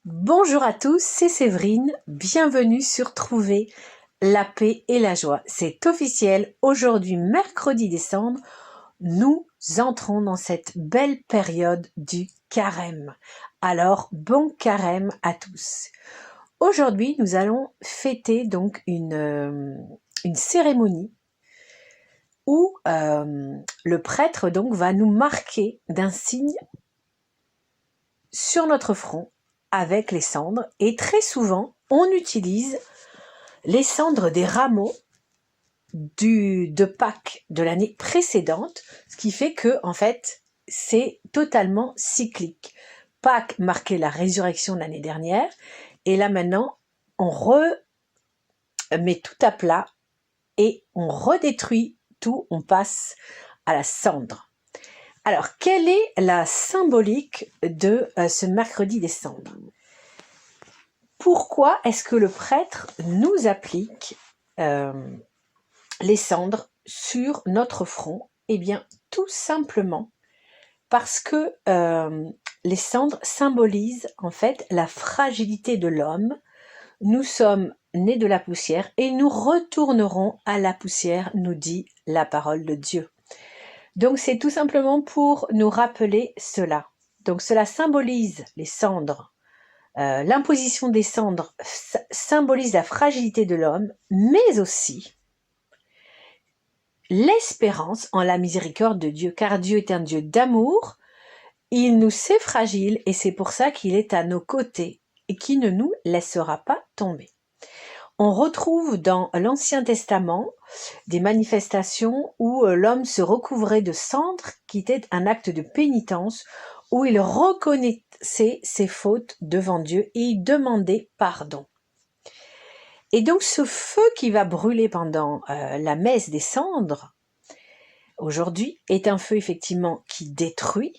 Bonjour à tous, c'est Séverine, bienvenue sur Trouver la paix et la joie. C'est officiel, aujourd'hui mercredi décembre, nous entrons dans cette belle période du carême. Alors bon carême à tous. Aujourd'hui nous allons fêter donc une cérémonie où le prêtre donc va nous marquer d'un signe sur notre front avec les cendres, et très souvent on utilise les cendres des rameaux de Pâques de l'année précédente, ce qui fait que en fait c'est totalement cyclique. Pâques marquait la résurrection de l'année dernière, et là maintenant on remet tout à plat et on redétruit tout, on passe à la cendre. Alors, quelle est la symbolique de ce mercredi des cendres? Pourquoi est-ce que le prêtre nous applique les cendres sur notre front? Eh bien, tout simplement parce que les cendres symbolisent en fait la fragilité de l'homme. Nous sommes nés de la poussière et nous retournerons à la poussière, nous dit la parole de Dieu. Donc c'est tout simplement pour nous rappeler cela. Donc cela symbolise les cendres. L'imposition des cendres symbolise la fragilité de l'homme, mais aussi l'espérance en la miséricorde de Dieu, car Dieu est un Dieu d'amour, il nous sait fragiles et c'est pour ça qu'il est à nos côtés et qui ne nous laissera pas tomber. On retrouve dans l'Ancien Testament des manifestations où l'homme se recouvrait de cendres, qui était un acte de pénitence, où il reconnaissait ses fautes devant Dieu et il demandait pardon. Et donc ce feu qui va brûler pendant la messe des cendres, aujourd'hui, est un feu effectivement qui détruit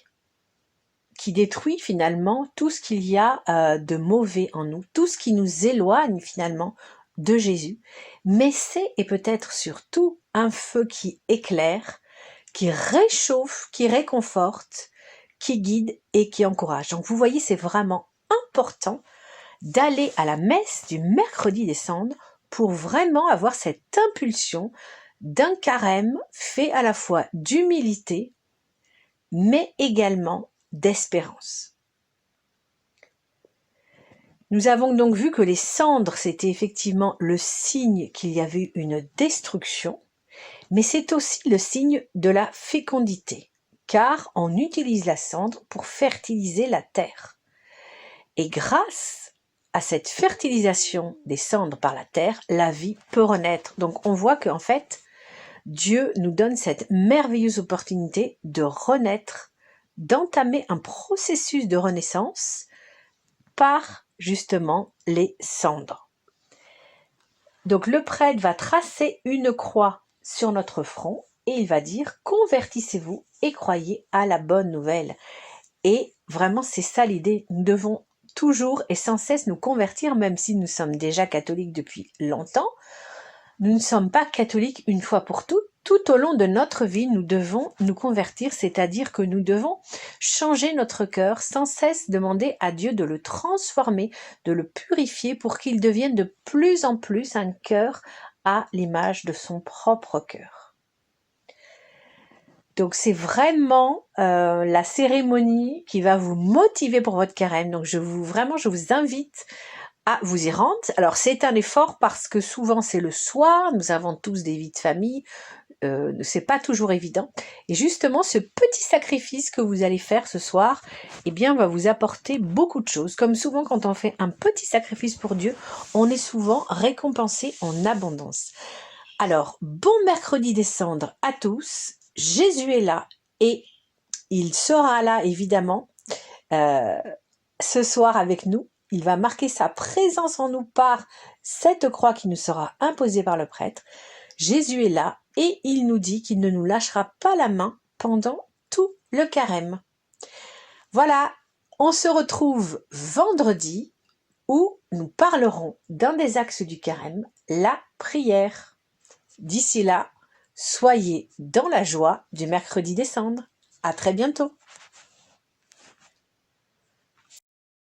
finalement tout ce qu'il y a de mauvais en nous, tout ce qui nous éloigne finalement de Jésus, mais c'est et peut-être surtout un feu qui éclaire, qui réchauffe, qui réconforte, qui guide et qui encourage. Donc vous voyez, c'est vraiment important d'aller à la messe du mercredi des cendres pour vraiment avoir cette impulsion d'un carême fait à la fois d'humilité, mais également d'espérance. Nous avons donc vu que les cendres, c'était effectivement le signe qu'il y avait une destruction, mais c'est aussi le signe de la fécondité, car on utilise la cendre pour fertiliser la terre. Et grâce à cette fertilisation des cendres par la terre, la vie peut renaître. Donc on voit qu'en fait, Dieu nous donne cette merveilleuse opportunité de renaître, d'entamer un processus de renaissance par justement les cendres. Donc le prêtre va tracer une croix sur notre front et il va dire: convertissez-vous et croyez à la bonne nouvelle. Et vraiment c'est ça l'idée, nous devons toujours et sans cesse nous convertir, même si nous sommes déjà catholiques depuis longtemps. Nous ne sommes pas catholiques une fois pour toutes. Tout au long de notre vie, nous devons nous convertir, c'est-à-dire que nous devons changer notre cœur, sans cesse demander à Dieu de le transformer, de le purifier pour qu'il devienne de plus en plus un cœur à l'image de son propre cœur. Donc c'est vraiment la cérémonie qui va vous motiver pour votre carême. Donc je vous invite à vous y rendre. Alors c'est un effort parce que souvent c'est le soir, nous avons tous des vies de famille, c'est pas toujours évident. Et justement, ce petit sacrifice que vous allez faire ce soir, eh bien, va vous apporter beaucoup de choses. Comme souvent, quand on fait un petit sacrifice pour Dieu, on est souvent récompensé en abondance. Alors, bon mercredi des cendres à tous. Jésus est là et il sera là, évidemment, ce soir avec nous. Il va marquer sa présence en nous par cette croix qui nous sera imposée par le prêtre. Jésus est là et il nous dit qu'il ne nous lâchera pas la main pendant tout le carême. Voilà, on se retrouve vendredi où nous parlerons d'un des axes du carême, la prière. D'ici là, soyez dans la joie du mercredi des cendres. À très bientôt.